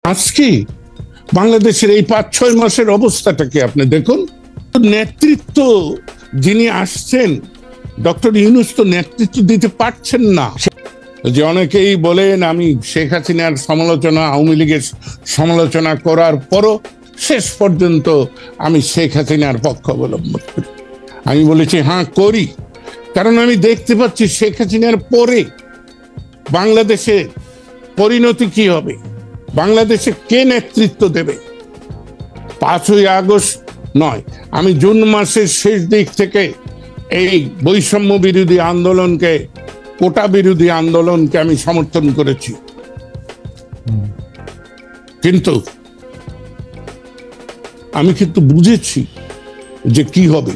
আজকে বাংলাদেশের এই ৫-৬ মাসের অবস্থাটাকে আপনি দেখুন। নেতৃত্ব যিনি আসছেন ডক্টর ইউনূস তো নেতৃত্ব দিতে পারছেন না। যে অনেকেই বলেন আমি শেখ হাসিনার সমালোচনা, আওয়ামী লীগের সমালোচনা করার পরও শেষ পর্যন্ত আমি শেখ হাসিনার পক্ষ অবলম্বন করি। আমি বলেছি হ্যাঁ করি, কারণ আমি দেখতে পাচ্ছি শেখ হাসিনার পরে বাংলাদেশে পরিণতি কি হবে, বাংলাদেশে কে নেতৃত্ব দেবে। ৫ই আগস্ট নয়, আমি জুন মাসের শেষ দিক থেকে এই বৈষম্য বিরোধী আন্দোলনকে, কোটা বিরোধী আন্দোলনকে আমি সমর্থন করেছি। কিন্তু আমি বুঝেছি যে কি হবে।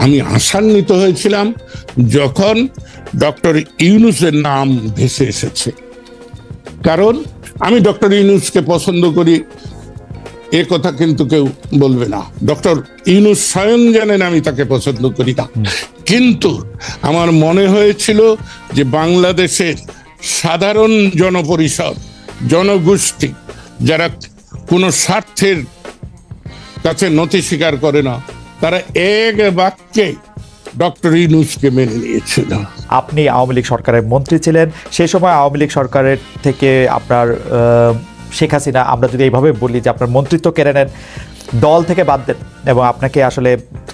আমি আশান্বিত হয়েছিলাম যখন ডক্টর ইউনূসের নাম ভেসে এসেছে, কারণ আমি ডক্টর ইউনূসকে পছন্দ করি এ কথা কিন্তু কেউ বলবে না। ডক্টর ইউনূস স্বয়ং জানেন আমি তাকে পছন্দ করি না, কিন্তু আমার মনে হয়েছিল যে বাংলাদেশের সাধারণ জনপরিষদ, জনগোষ্ঠী যারা কোনো স্বার্থের কাছে নথি স্বীকার করে না, তারা এক বাক্যে ডক্টর ইউনূসকে মেনে নিয়েছিল। আপনি আওয়ামী লীগ সরকারের মন্ত্রী ছিলেন, সেই সময় আওয়ামী লীগ সরকারের থেকে আপনার শেখ হাসিনা, আমরা যদি এইভাবে বলি যে আপনার মন্ত্রিত্ব কেড়ে নেন, দল থেকে বাদ দেন এবং আপনাকে আসলে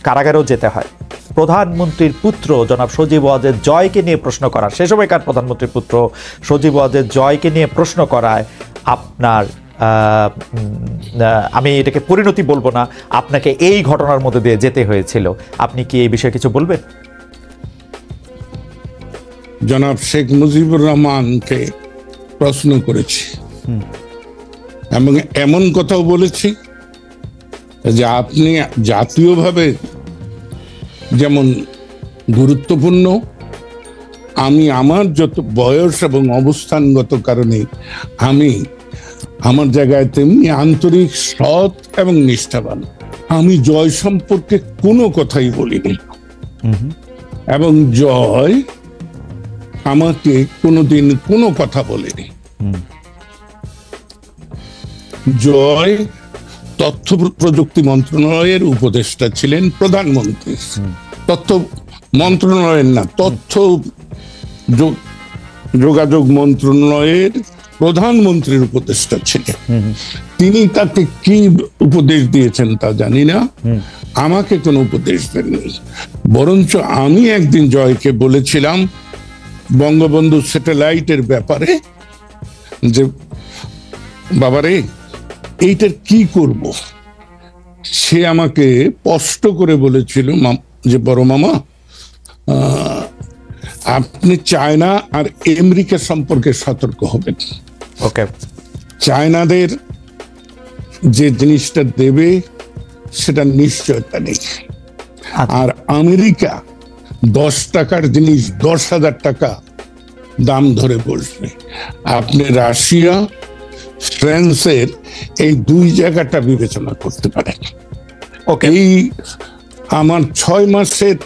কারাগারেও যেতে হয়। প্রধানমন্ত্রীর পুত্র জনাব সজীব ওয়াজেদ জয়কে নিয়ে প্রশ্ন করার, সে সময়কার প্রধানমন্ত্রীর পুত্র সজীব ওয়াজেদ জয়কে নিয়ে প্রশ্ন করায় আপনার, আমি এটাকে পরিণতি বলবো না, আপনাকে এই ঘটনার মধ্যে দিয়ে যেতে হয়েছিল। আপনি কি এই বিষয়ে কিছু বলবেন? জনাব শেখ মুজিবুর রহমানকে প্রশ্ন করেছি এবং এমন কথাও বলেছি যে আপনি জাতীয়ভাবে যেমন গুরুত্বপূর্ণ, আমি আমার যত বয়স এবং অবস্থানগত কারণে আমি আমার জায়গায় তেমনি আন্তরিক, সৎ এবং নিষ্ঠাবান। আমি জয় সম্পর্কে কোনো কথাই বলিনি এবং জয় আমাকে কোনোদিন কোনো কথা বলেনি। জয় তথ্য প্রযুক্তি মন্ত্রণালয়ের উপদেষ্টা ছিলেন, প্রধানমন্ত্রী, তথ্য মন্ত্রণালয়ের না, তথ্য যোগাযোগ মন্ত্রণালয়ের প্রধানমন্ত্রীর উপদেষ্টা ছিলেন। তিনি তাকে কি উপদেশ দিয়েছেন তা জানি না, আমাকে কোনো উপদেশ দেননি। বরঞ্চ আমি একদিন জয়কে বলেছিলাম বঙ্গবন্ধু স্যাটেলাইটের ব্যাপারে যে বাবারে এইটার কি করব। সে আমাকে স্পষ্ট করে বলেছিল যে বড় মামা, আপনি চায়না আর আমেরিকা সম্পর্কে সতর্ক হবেন। ওকে, চায়নাদের যে জিনিসটা দেবে সেটা নিশ্চয়তা নেই, আর আমেরিকা 10 টাকার জিনিস 10,000 টাকা দাম ধরে বসবে। আপনি রাশিয়া, ফ্রান্সের এই 2 জায়গাটা বিবেচনা করতে পারেন। এই আমার 6 মাসের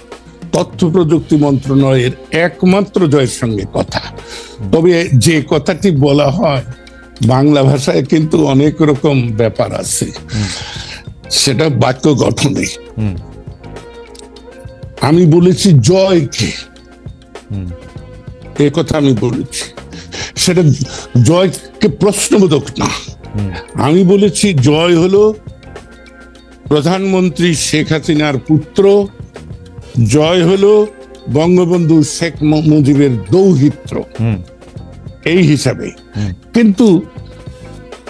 তথ্য প্রযুক্তি মন্ত্রণালয়ের একমাত্র জয়ের সঙ্গে কথা। তবে যে কথাটি বলা হয় বাংলা ভাষায় কিন্তু অনেক রকম ব্যাপার আছে, সেটা বাক্য গঠনে। আমি বলেছি জয়কে, এ কথা আমি বলেছি, সেটা জয়কে প্রশ্নবোধক না। আমি বলেছি জয় হলো প্রধানমন্ত্রী শেখ হাসিনার পুত্র, জয় হলো বঙ্গবন্ধু শেখ মুজিবের দৌহিত্র, এই হিসাবে। কিন্তু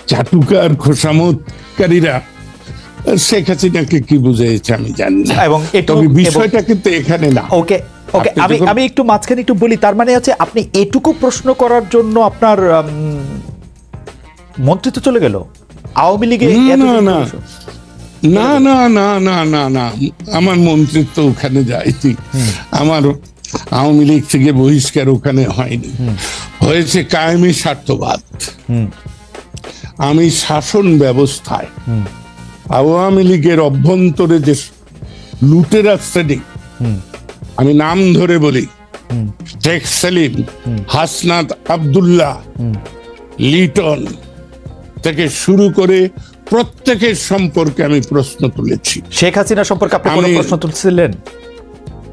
চাটুকার খোসামতকারীরা শেখ হাসিনাকে কি বুঝাইছে আমি জানি না, এবং বিষয়টা কিন্তু এখানে না। ওকে ওকে, আমি একটু মাঝখানে একটু বলি। তার মানে হচ্ছে আপনি এটুকু প্রশ্ন করার জন্য আপনার মন্ত্রিত্ব চলে গেল আওয়ামী লীগে? না না না না না না, আমার মন্ত্রিত্ব ওখানে যায়নি। আমার আওয়ামী লীগ থেকে বহিষ্কার ওখানে হয়নি, হয়েছে কায়েমি স্বার্থবাদ। আমি শাসন ব্যবস্থায় আওয়ামী লীগের অভ্যন্তরে যে লুটেরা শ্রেণী, আমি নাম ধরে বলি, শেখ সেলিম, হাসনাত আব্দুল্লাহ, লিটন, থেকে শুরু করে প্রত্যেকের সম্পর্কে আমি প্রশ্ন তুলেছি। শেখ হাসিনা সম্পর্কে আপনি কোনো প্রশ্ন তুলছিলেন?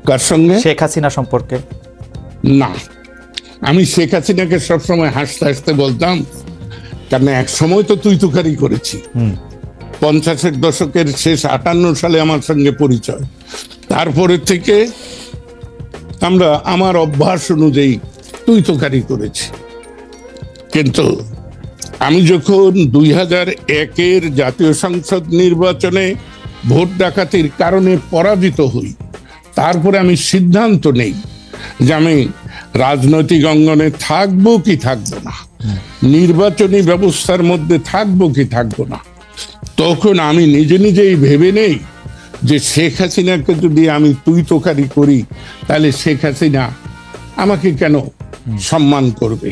কার সঙ্গে? শেখ হাসিনা সম্পর্কে না, আমি শেখ হাসিনাকে সবসময় হাসতে হাসতে বলতাম, কারণ এক সময় তো তুই তুকারি করেছি। 50-এর দশকের শেষ 58 সালে আমার সঙ্গে পরিচয়, তারপরে থেকে আমরা আমার অভ্যাস অনুযায়ী তুই তুকারি করেছি। কিন্তু আমি যখন 2001-এর জাতীয় সংসদ নির্বাচনে ভোট ডাকাতির কারণে পরাজিত হই, তারপরে আমি সিদ্ধান্ত নেই যে আমি রাজনৈতিক অঙ্গনে থাকবো কি থাকবো না, নির্বাচনী ব্যবস্থার মধ্যে থাকবো কি থাকবো না। তখন আমি নিজে নিজেই ভেবে নেই যে শেখ হাসিনাকে যদি আমি তুই তোকারি করি, তাহলে শেখ হাসিনা আমাকে কেন সম্মান করবে।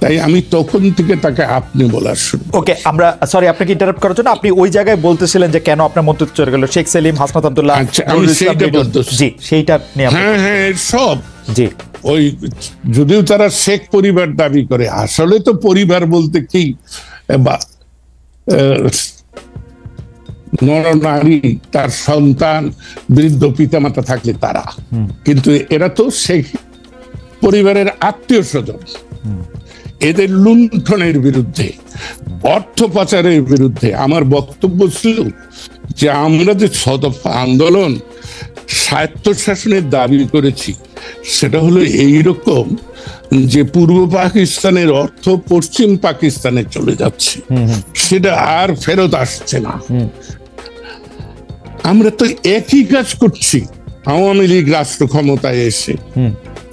তাই আমি তখন থেকে তাকে আপনি বলার শুরু। ওকে, আমরা সরি আপনাকে ইন্টারাপ্ট করার জন্য। আপনি ওই জায়গায় বলতেছিলেন যে কেন আপনার মন্ত্রিত্ব চলে গেল, শেখ সেলিম, হাসনাত আব্দুল্লাহ। আমি সেইটা বলতেছি। জি, সেইটা নিয়ে হ্যাঁ সব। জি, ওই যদিও তারা শেখ পরিবার দাবি করে, আসলে তো পরিবার বলতে কি নরনারী, তার সন্তান, বৃদ্ধ পিতামাতা থাকলে তারা, কিন্তু এরা তো শেখ পরিবারের আত্মীয় স্বজন। এদের লুণ্ঠনের বিরুদ্ধে, অর্থ পাচারের বিরুদ্ধে আমার বক্তব্য ছিল যে আমরা যে ছদফা আন্দোলন স্বায়ত্তশাসনের দাবি করেছি, সেটা হলো এইরকম যে পূর্ব পাকিস্তানের অর্থ পশ্চিম পাকিস্তানে চলে যাচ্ছে, সেটা আর ফেরত আসছে না। আমরা তো একই কাজ করছি আওয়ামী লীগ রাষ্ট্র ক্ষমতায় এসে।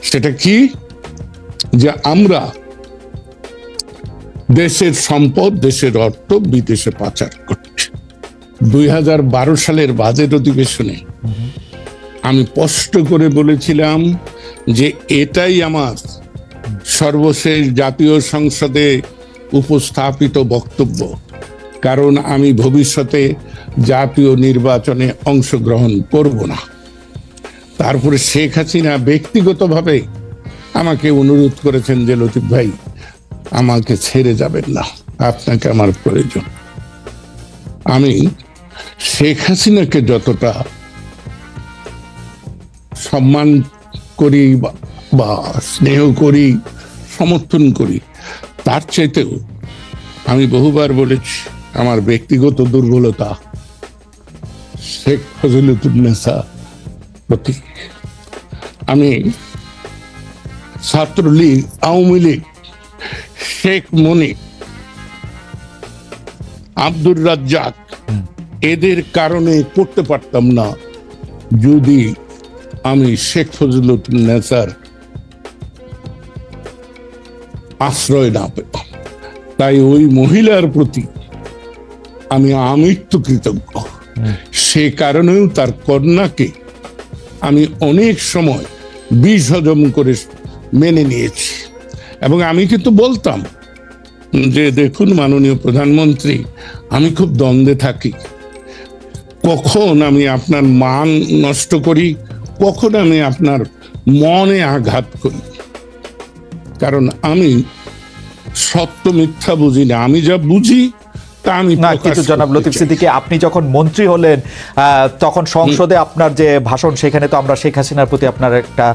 সেটা কি? যে আমরা দেশের সম্পদ, দেশের অর্থ বিদেশে পাচার করছি। 2012 সালের বাজেট অধিবেশনে আমি স্পষ্ট করে বলেছিলাম যে এটাই আমার সর্বশেষ জাতীয় সংসদে উপস্থাপিত বক্তব্য, কারণ আমি ভবিষ্যতে জাতীয় নির্বাচনে অংশগ্রহণ করব না। তারপরে শেখ হাসিনা ব্যক্তিগতভাবে আমাকে অনুরোধ করেছেন যে লতিফ ভাই, আমাকে ছেড়ে যাবেন না, আপনাকে আমার প্রয়োজন। আমি শেখ হাসিনাকে যতটা সম্মান করি বা স্নেহ করি, সমর্থন করি, তার চাইতেও আমি বহুবার বলেছি আমার ব্যক্তিগত দুর্বলতা শেখ ফজিলতুন্নেসা প্রতি। আমি ছাত্রলীগ, আওয়ামী লীগ, শেখ মনি, আব্দুর রাজ্জাক, এদের কারণে করতে পারতাম না যদি আমি শেখ ফজিলতুন্নেসার আশ্রয় না পেতাম। তাই ওই মহিলার প্রতি আমি আমৃত্যু কৃতজ্ঞ। সে কারণেও তার কন্যাকে আমি অনেক সময় বিষ হজম করে মেনে নিয়েছি। এবং আমি কিন্তু বলতাম যে দেখুন মাননীয় প্রধানমন্ত্রী, আমি খুব দ্বন্দ্বে থাকি, কখন আমি আপনার মান নষ্ট করি, কখন আমি আপনার মনে আঘাত করি, কারণ আমি সত্য মিথ্যা বুঝি না, আমি যা বুঝি তা আমি। না, কিন্তু জনাব লতিফ সিদ্দিকী, আপনি যখন মন্ত্রী হলেন তখন সংসদে আপনার যে ভাষণ, সেখানে তো আমরা শেখ হাসিনার প্রতি আপনার একটা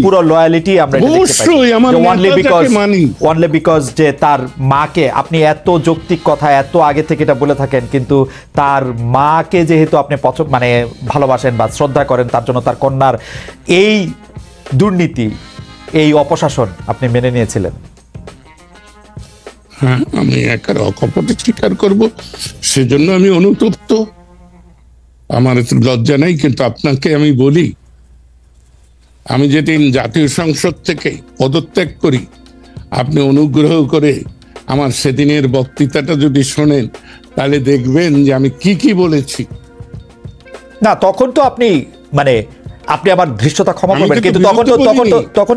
পুরো লয়ালিটি আমরা দেখতে পাই। ওনলি বিকজ যে তার মাকে আপনি এত যৌক্তিক কথা এত আগে থেকে এটা বলে থাকেন, কিন্তু তার মাকে যেহেতু আপনি মানে ভালোবাসেন বা শ্রদ্ধা করেন, তার জন্য তার কন্যার এই দুর্নীতি, এই অপশাসন আপনি মেনে নিয়েছিলেন। হ্যাঁ, আমি একার অকপটে স্বীকার করব, সেজন্য আমি অনুতপ্ত, আমার এত লজ্জা নেই। কিন্তু আপনাকে আমি বলি, আমি যেদিন জাতীয় সংসদ থেকে পদত্যাগ করি, আপনি অনুগ্রহ করে আমার সেদিনের বক্তৃতাটা যদি শোনেন, তাহলে দেখবেন যে আমি কি বলেছি। না, তখন তো আপনি মানে আপনি আমার ধৃষ্টতা ক্ষমা করবেন, কিন্তু তখন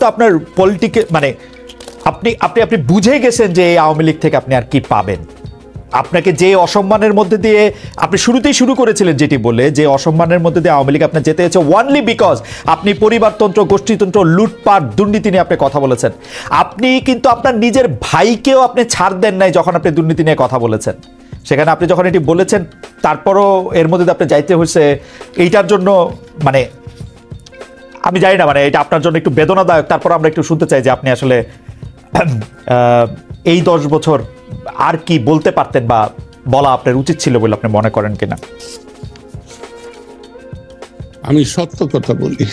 তো আপনার পলিটিক্যাল মানে আপনি বুঝে গেছেন যে এই আওয়ামী লীগ থেকে আপনি আর কি পাবেন। আপনাকে যে অসম্মানের মধ্যে দিয়ে আপনি শুরুতেই শুরু করেছিলেন যেটি বলে, যে অসম্মানের মধ্যে দিয়ে আওয়ামী লীগ আপনার যেতে হয়েছে ওনলি বিকজ আপনি পরিবারতন্ত্র, গোষ্ঠীতন্ত্র, লুটপাট, দুর্নীতি নিয়ে আপনি কথা বলেছেন। আপনি কিন্তু আপনার নিজের ভাইকেও আপনি ছাড় দেন নাই যখন আপনি দুর্নীতি নিয়ে কথা বলেছেন। সেখানে আপনি যখন এটি বলেছেন তারপরও এর মধ্যে দিয়ে আপনি যাইতে হয়েছে এইটার জন্য, মানে আমি জানি না, মানে এটা আপনার জন্য একটু বেদনাদায়ক। তারপর আমরা একটু শুনতে চাই যে আপনি আসলে এই 10 বছর আর কি বলতে পারতেন বা বলা আপনার উচিত ছিল বলে আপনি মনে করেন কিনা। আমি সত্য কথা বলি,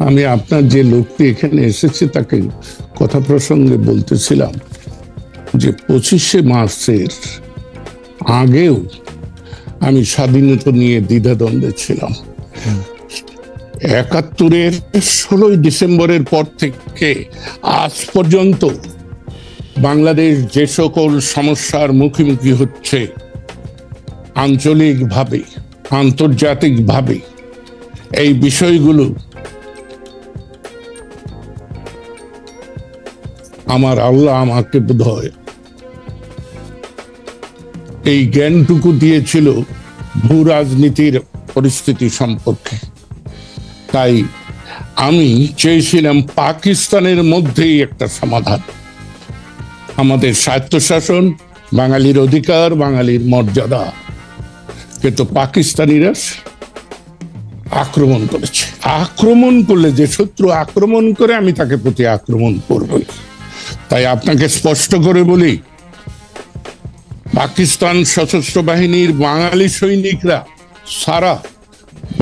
আমি আপনার যে লোকটি এখানে এসেছে তাকে কথা প্রসঙ্গে বলতেছিলাম যে 25শে মার্চের আগেও আমি স্বাধীনতা নিয়ে দ্বিধাদ্বন্দ্বে ছিলাম। 71-এর 16ই ডিসেম্বরের পর থেকে আজ পর্যন্ত বাংলাদেশ যে সকল সমস্যার মুখোমুখি হচ্ছে আঞ্চলিকভাবে, আন্তর্জাতিকভাবে, এই বিষয়গুলো আমার আল্লাহ আমাকে বোধহয় এই জ্ঞানটুকু দিয়েছিল ভূ রাজনীতির পরিস্থিতি সম্পর্কে। তাই আমি চেয়েছিলাম পাকিস্তানের মধ্যেই একটা সমাধান, আমাদের স্বায়ত্তশাসন, বাঙালির অধিকার, বাঙালির মর্যাদা। কিন্তু পাকিস্তানিরা আক্রমণ করেছে। আক্রমণ করলে যে শত্রু আক্রমণ করে আমি তাকে প্রতি আক্রমণ করবই। তাই আপনাকে স্পষ্ট করে বলি, পাকিস্তান সশস্ত্র বাহিনীর বাঙালি সৈনিকরা সারা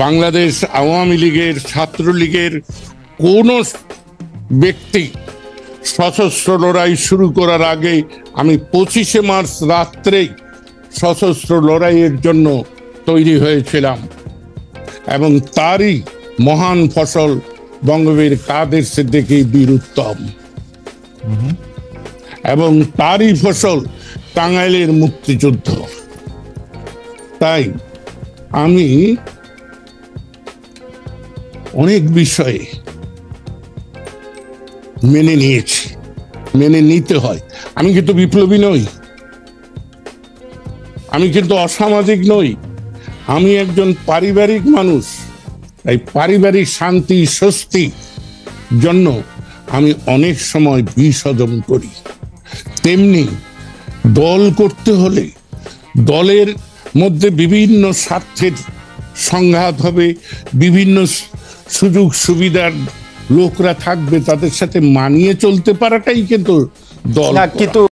বাংলাদেশ আওয়ামী লীগের, ছাত্রলীগের কোন ব্যক্তি সশস্ত্র লড়াই শুরু করার আগে আমি 25শে মার্চ রাত্রেই সশস্ত্র লড়াইয়ের জন্য তৈরি হয়েছিলাম এবং তারই মহান ফসল বঙ্গবীর কাদের সিদ্দিকী বীর উত্তম এবং তারই ফসল টাঙ্গাইলের মুক্তিযুদ্ধ। তাই আমি অনেক বিষয়ে মেনে নিয়েছি, মেনে নিতে হয়। আমি কিন্তু বিপ্লবী নই, আমি কিন্তু অসামাজিক নই, আমি একজন পারিবারিক মানুষ। তাই পারিবারিক শান্তি স্বস্তি জন্য আমি অনেক সময় বিষ হজম করি। তেমনি দল করতে হলে দলের মধ্যে বিভিন্ন স্বার্থের সংঘাত হবে, বিভিন্ন সুযোগ সুবিধার লোকরা থাকবে, তাদের সাথে মানিয়ে চলতে পারাটাই কিন্তু দল। কিন্তু